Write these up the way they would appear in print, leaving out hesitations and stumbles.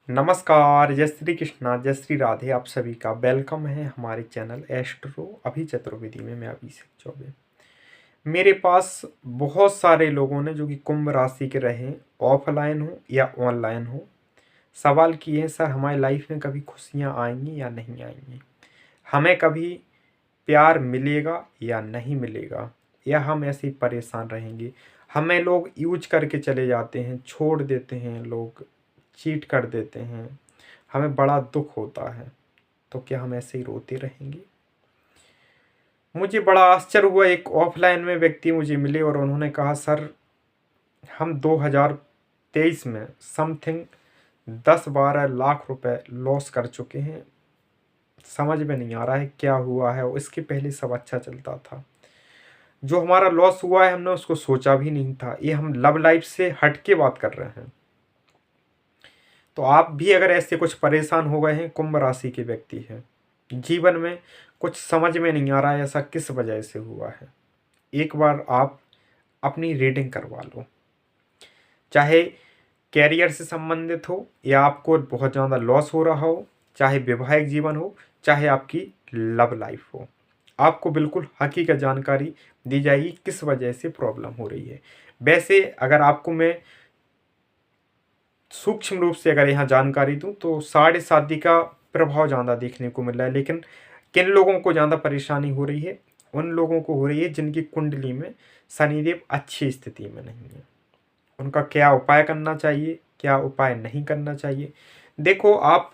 नमस्कार, जय श्री कृष्णा, जय श्री राधे। आप सभी का वेलकम है हमारे चैनल एस्ट्रो अभी चतुर्वेदी में। मैं अभिषेक चौबे। मेरे पास बहुत सारे लोगों ने जो कि कुंभ राशि के रहे, ऑफलाइन हो या ऑनलाइन हो, सवाल किए हैं सर हमारी लाइफ में कभी खुशियाँ आएंगी या नहीं आएंगी, हमें कभी प्यार मिलेगा या नहीं मिलेगा, या हम ऐसे ही परेशान रहेंगे। हमें लोग यूज करके चले जाते हैं, छोड़ देते हैं, लोग चीट कर देते हैं, हमें बड़ा दुख होता है, तो क्या हम ऐसे ही रोते रहेंगे? मुझे बड़ा आश्चर्य हुआ, एक ऑफलाइन में व्यक्ति मुझे मिले और उन्होंने कहा सर हम 2023 में समथिंग 10-12 लाख रुपए लॉस कर चुके हैं, समझ में नहीं आ रहा है क्या हुआ है। और इसके पहले सब अच्छा चलता था। जो हमारा लॉस हुआ है हमने उसको सोचा भी नहीं था। ये हम लव लाइफ से हट के बात कर रहे हैं। तो आप भी अगर ऐसे कुछ परेशान हो गए हैं, कुंभ राशि के व्यक्ति हैं, जीवन में कुछ समझ में नहीं आ रहा है ऐसा किस वजह से हुआ है, एक बार आप अपनी रीडिंग करवा लो। चाहे कैरियर से संबंधित हो या आपको बहुत ज़्यादा लॉस हो रहा हो, चाहे वैवाहिक जीवन हो, चाहे आपकी लव लाइफ हो, आपको बिल्कुल हकीकत जानकारी दी जाएगी किस वजह से प्रॉब्लम हो रही है। वैसे अगर आपको मैं सूक्ष्म रूप से अगर यहाँ जानकारी दूँ तो साढ़े शादी का प्रभाव ज़्यादा देखने को मिल रहा है। लेकिन किन लोगों को ज़्यादा परेशानी हो रही है? उन लोगों को हो रही है जिनकी कुंडली में शनिदेव अच्छी स्थिति में नहीं है। उनका क्या उपाय करना चाहिए, क्या उपाय नहीं करना चाहिए? देखो, आप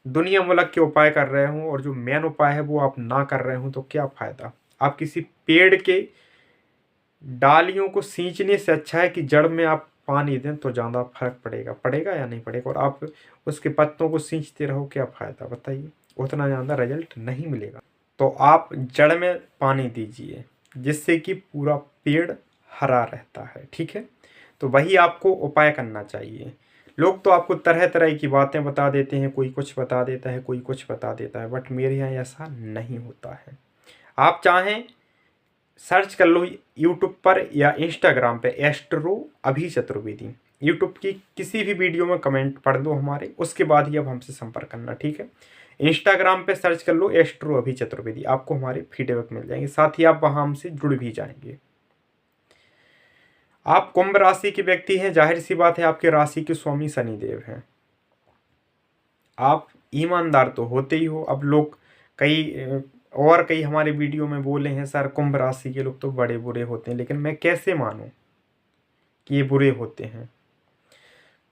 दुनिया मुलक के उपाय कर रहे हो और जो मेन उपाय है वो आप ना कर रहे हो तो क्या फ़ायदा? आप किसी पेड़ के डालियों को सींचने से अच्छा है कि जड़ में आप पानी दें तो ज़्यादा फर्क पड़ेगा। पड़ेगा या नहीं पड़ेगा? और आप उसके पत्तों को सींचते रहो, क्या फ़ायदा बताइए? उतना ज़्यादा रिजल्ट नहीं मिलेगा। तो आप जड़ में पानी दीजिए जिससे कि पूरा पेड़ हरा रहता है। ठीक है, तो वही आपको उपाय करना चाहिए। लोग तो आपको तरह तरह की बातें बता देते हैं, कोई कुछ बता देता है, कोई कुछ बता देता है, बट मेरे यहाँ ऐसा नहीं होता है। आप चाहें सर्च कर लो यूट्यूब पर या इंस्टाग्राम पे एस्ट्रो अभी चतुर्वेदी। यूट्यूब की किसी भी वीडियो में कमेंट पढ़ दो हमारे, उसके बाद ही अब हमसे संपर्क करना। ठीक है, इंस्टाग्राम पे सर्च कर लो एस्ट्रो अभी चतुर्वेदी, आपको हमारे फीडबैक मिल जाएंगे, साथ ही आप वहाँ हमसे जुड़ भी जाएंगे। आप कुंभ राशि के व्यक्ति हैं, जाहिर सी बात है आपके राशि के स्वामी शनिदेव हैं। आप ईमानदार तो होते ही हो। अब लोग कई हमारे वीडियो में बोले हैं सर कुंभ राशि के लोग तो बड़े बुरे होते हैं, लेकिन मैं कैसे मानूं कि ये बुरे होते हैं?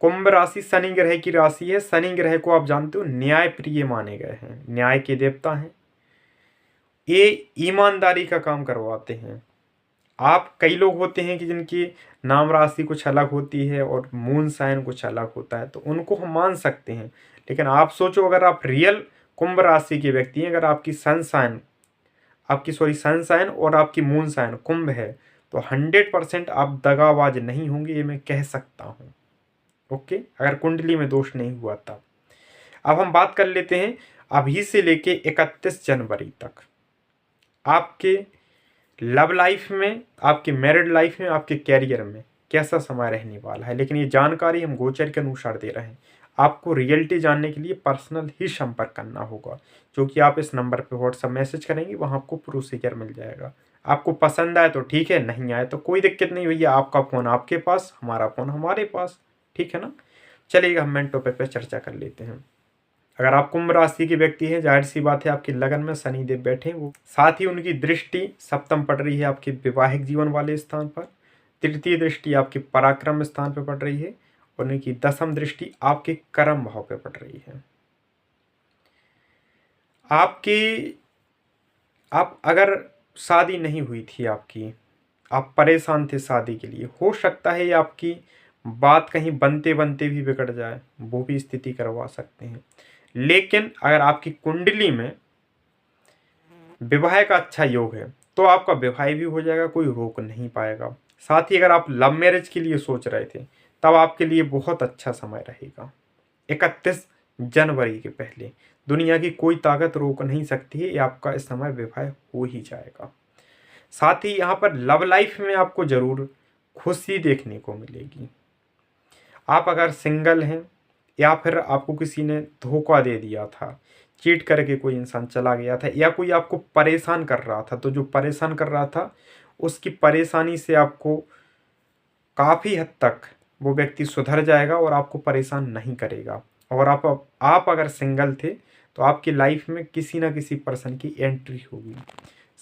कुंभ राशि शनि ग्रह की राशि है। शनि ग्रह को आप जानते हो न्याय प्रिय माने गए हैं, न्याय के देवता हैं। ये ईमानदारी का काम करवाते हैं। आप कई लोग होते हैं कि जिनकी नाम राशि कुछ अलग होती है और मून साइन कुछ अलग होता है, तो उनको हम मान सकते हैं। लेकिन आप सोचो, अगर आप रियल कुंभ राशि के व्यक्ति हैं, अगर सन साइन और आपकी मून साइन कुंभ है, तो 100% आप दगाबाज नहीं होंगे, ये मैं कह सकता हूँ। ओके, अगर कुंडली में दोष नहीं हुआ तब। अब हम बात कर लेते हैं अभी से लेके 31 जनवरी तक आपके लव लाइफ में, आपके मैरिड लाइफ में, आपके कैरियर में कैसा समय रहने वाला है। लेकिन ये जानकारी हम गोचर के अनुसार दे रहे हैं। आपको रियलिटी जानने के लिए पर्सनल ही संपर्क करना होगा, जो कि आप इस नंबर पे व्हाट्सएप मैसेज करेंगे, वहाँ आपको प्रोसीजर मिल जाएगा। आपको पसंद आए तो ठीक है, नहीं आए तो कोई दिक्कत नहीं भैया, आपका फ़ोन आपके पास, हमारा फ़ोन हमारे पास। ठीक है ना? चलिएगा, हम मेन टॉपिक पर चर्चा कर लेते हैं। अगर आप कुंभ राशि के व्यक्ति हैं, जाहिर सी बात है आपकी लगन में शनिदेव बैठे हैं, वो साथ ही उनकी दृष्टि सप्तम पड़ रही है आपके वैवाहिक जीवन वाले स्थान पर। तृतीय दृष्टि आपके पराक्रम स्थान पर पड़ रही है और उनकी दसम दृष्टि आपके कर्म भाव पे पड़ रही है। आपकी आप अगर शादी नहीं हुई थी आपकी, आप परेशान थे शादी के लिए, हो सकता है ये आपकी बात कहीं बनते बनते भी बिगड़ जाए, वो भी स्थिति करवा सकते हैं। लेकिन अगर आपकी कुंडली में विवाह का अच्छा योग है तो आपका विवाह भी हो जाएगा, कोई रोक नहीं पाएगा। साथ ही अगर आप लव मैरिज के लिए सोच रहे थे तब आपके लिए बहुत अच्छा समय रहेगा। 31 जनवरी के पहले दुनिया की कोई ताकत रोक नहीं सकती है, ये आपका इस समय विवाह हो ही जाएगा। साथ ही यहाँ पर लव लाइफ में आपको जरूर खुशी देखने को मिलेगी। आप अगर सिंगल हैं या फिर आपको किसी ने धोखा दे दिया था, चीट करके कोई इंसान चला गया था, या कोई आपको परेशान कर रहा था, तो जो परेशान कर रहा था उसकी परेशानी से आपको काफ़ी हद तक वो व्यक्ति सुधर जाएगा और आपको परेशान नहीं करेगा। और आप अगर सिंगल थे तो आपकी लाइफ में किसी ना किसी पर्सन की एंट्री होगी।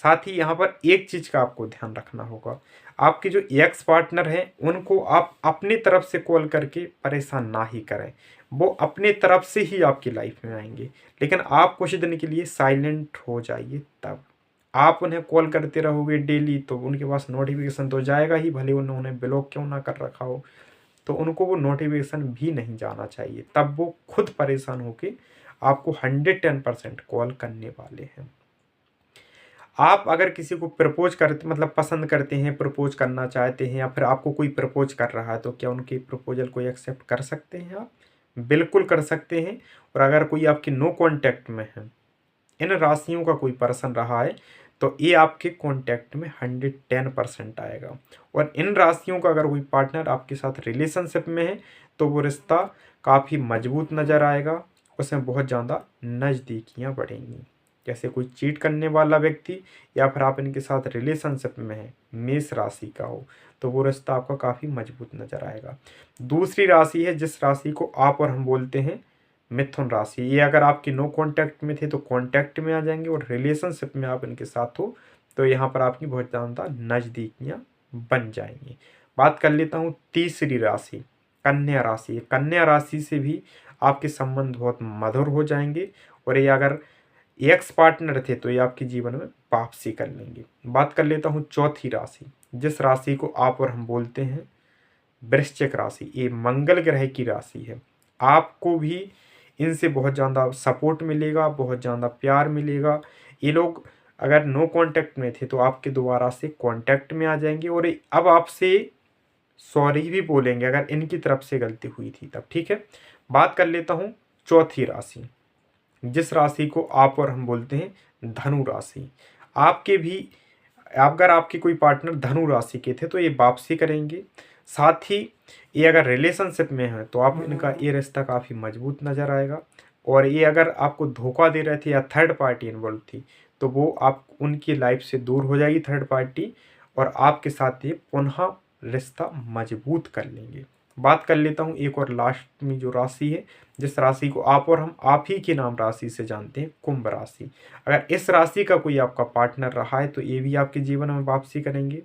साथ ही यहाँ पर एक चीज़ का आपको ध्यान रखना होगा, आपके जो एक्स पार्टनर हैं उनको आप अपनी तरफ से कॉल करके परेशान ना ही करें, वो अपने तरफ से ही आपकी लाइफ में आएंगे। लेकिन आप कुछ दिन के लिए साइलेंट हो जाइए। तब आप उन्हें कॉल करते रहोगे डेली तो उनके पास नोटिफिकेशन तो जाएगा ही, भले उन्होंने ब्लॉक क्यों ना कर रखा हो, तो उनको वो नोटिफिकेशन भी नहीं जाना चाहिए। तब वो खुद परेशान होके आपको 110% कॉल करने वाले हैं। आप अगर किसी को प्रपोज करते मतलब पसंद करते हैं, प्रपोज करना चाहते हैं, या फिर आपको कोई प्रपोज कर रहा है, तो क्या उनके प्रपोजल को एक्सेप्ट कर सकते हैं आप? बिल्कुल कर सकते हैं। और अगर कोई आपके नो कांटेक्ट में है, इन राशियों का कोई पर्सन रहा है, तो ये आपके कांटेक्ट में 110% आएगा। और इन राशियों का अगर कोई पार्टनर आपके साथ रिलेशनशिप में है, तो वो रिश्ता काफ़ी मजबूत नज़र आएगा, उसमें बहुत ज़्यादा नज़दीकियाँ बढ़ेंगी। जैसे कोई चीट करने वाला व्यक्ति या फिर आप इनके साथ रिलेशनशिप में हैं, मेष राशि का हो, तो वो रिश्ता आपका काफ़ी मजबूत नज़र आएगा। दूसरी राशि है जिस राशि को आप और हम बोलते हैं मिथुन राशि। ये अगर आपके नो कांटेक्ट में थे तो कांटेक्ट में आ जाएंगे, और रिलेशनशिप में आप इनके साथ हो तो यहाँ पर आपकी बहुत ज़्यादा नज़दीकियाँ बन जाएंगी। बात कर लेता हूँ तीसरी राशि, कन्या राशि। कन्या राशि से भी आपके संबंध बहुत मधुर हो जाएंगे, और ये अगर एक्स पार्टनर थे तो ये आपके जीवन में वापसी कर लेंगे। बात कर लेता हूँ चौथी राशि, जिस राशि को आप और हम बोलते हैं वृश्चिक राशि। ये मंगल ग्रह की राशि है। आपको भी इनसे बहुत ज़्यादा सपोर्ट मिलेगा, बहुत ज़्यादा प्यार मिलेगा। ये लोग अगर नो कांटेक्ट में थे तो आपके दोबारा से कांटेक्ट में आ जाएंगे, और ये अब आपसे सॉरी भी बोलेंगे अगर इनकी तरफ से गलती हुई थी तब। ठीक है। बात कर लेता हूँ चौथी राशि, जिस राशि को आप और हम बोलते हैं धनु राशि। आपके भी अगर आपके कोई पार्टनर धनु राशि के थे तो ये वापसी करेंगे। साथ ही ये अगर रिलेशनशिप में है तो आप इनका ये रिश्ता काफ़ी मजबूत नज़र आएगा। और ये अगर आपको धोखा दे रहे थे या थर्ड पार्टी इन्वॉल्व थी, तो वो आप उनकी लाइफ से दूर हो जाएगी थर्ड पार्टी, और आपके साथ ये पुनः रिश्ता मजबूत कर लेंगे। बात कर लेता हूँ एक और लास्ट में जो राशि है, जिस राशि को आप और हम आप ही के नाम राशि से जानते हैं, कुंभ राशि। अगर इस राशि का कोई आपका पार्टनर रहा है तो ये भी आपके जीवन में वापसी करेंगे।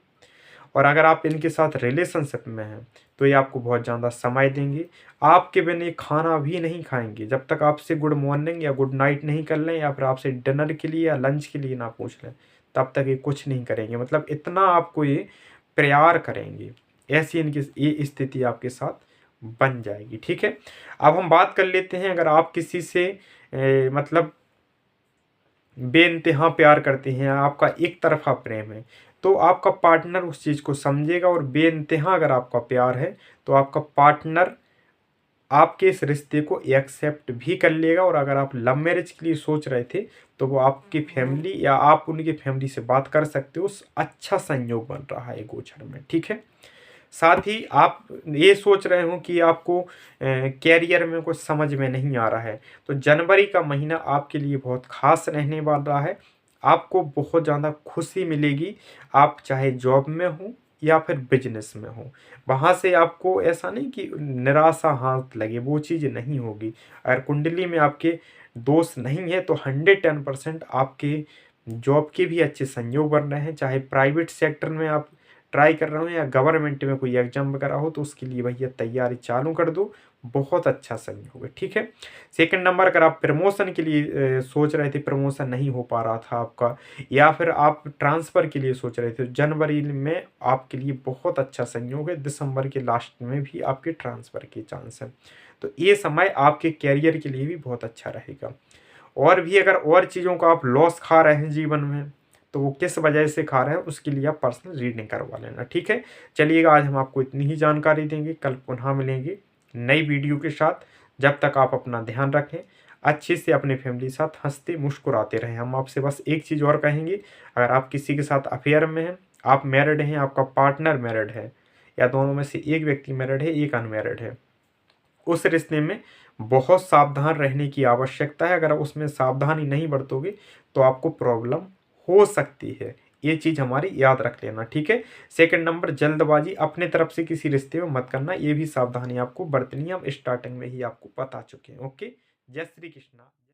और अगर आप इनके साथ रिलेशनशिप में हैं तो ये आपको बहुत ज़्यादा समय देंगे। आपके बिना ये खाना भी नहीं खाएंगे जब तक आपसे गुड मॉर्निंग या गुड नाइट नहीं कर लें, या फिर आपसे डिनर के लिए या लंच के लिए ना पूछ लें, तब तक ये कुछ नहीं करेंगे। मतलब इतना आपको ये प्यार करेंगे, ऐसी इनकी ये स्थिति आपके साथ बन जाएगी। ठीक है। अब हम बात कर लेते हैं, अगर आप किसी से मतलब बेइंतहा प्यार करते हैं, आपका एक तरफा प्रेम है, तो आपका पार्टनर उस चीज़ को समझेगा। और बेइंतहा अगर आपका प्यार है तो आपका पार्टनर आपके इस रिश्ते को एक्सेप्ट भी कर लेगा। और अगर आप लव मैरिज के लिए सोच रहे थे तो वो आपकी फैमिली या आप उनकी फैमिली से बात कर सकते हो। अच्छा संयोग बन रहा है गोचर में। ठीक है। साथ ही आप ये सोच रहे हो कि आपको कैरियर में कुछ समझ में नहीं आ रहा है, तो जनवरी का महीना आपके लिए बहुत खास रहने वाला है। आपको बहुत ज़्यादा खुशी मिलेगी, आप चाहे जॉब में हो या फिर बिजनेस में हो, वहाँ से आपको ऐसा नहीं कि निराशा हाथ लगे, वो चीज़ नहीं होगी। अगर कुंडली में आपके दोस्त नहीं है तो 110% आपके जॉब के भी अच्छे संयोग बन रहे हैं। चाहे प्राइवेट सेक्टर में आप ट्राई कर रहे हो या गवर्नमेंट में कोई एग्जाम वगैरह हो, तो उसके लिए भैया तैयारी चालू कर दो, बहुत अच्छा संयोग है। ठीक है। सेकंड नंबर, अगर आप प्रमोशन के लिए सोच रहे थे, प्रमोशन नहीं हो पा रहा था आपका, या फिर आप ट्रांसफ़र के लिए सोच रहे थे, जनवरी में आपके लिए बहुत अच्छा संयोग है। दिसंबर के लास्ट में भी आपके ट्रांसफ़र के चांस हैं। तो ये समय आपके कैरियर के लिए भी बहुत अच्छा रहेगा। और भी अगर और चीज़ों का आप लॉस खा रहे हैं जीवन में, तो वो किस वजह से खा रहे हैं उसके लिए आप पर्सनल रीडिंग करवा लेना। ठीक है। चलिएगा, आज हम आपको इतनी ही जानकारी देंगे, कल पुनः मिलेंगे नई वीडियो के साथ। जब तक आप अपना ध्यान रखें, अच्छे से अपने फैमिली के साथ हंसते मुस्कुराते रहें। हम आपसे बस एक चीज़ और कहेंगे, अगर आप किसी के साथ अफेयर में हैं, आप मैरिड हैं, आपका पार्टनर मैरिड है, या दोनों में से एक व्यक्ति मैरिड है, एक अनमैरिड है, उस रिश्ते में बहुत सावधान रहने की आवश्यकता है। अगर आप उसमें सावधानी नहीं बरतोगे तो आपको प्रॉब्लम हो सकती है। ये चीज़ हमारी याद रख लेना, ठीक है। सेकंड नंबर, जल्दबाजी अपने तरफ से किसी रिश्ते में मत करना, ये भी सावधानी आपको बरतनी है। हम स्टार्टिंग में ही आपको बता चुके हैं। ओके, जय श्री कृष्णा।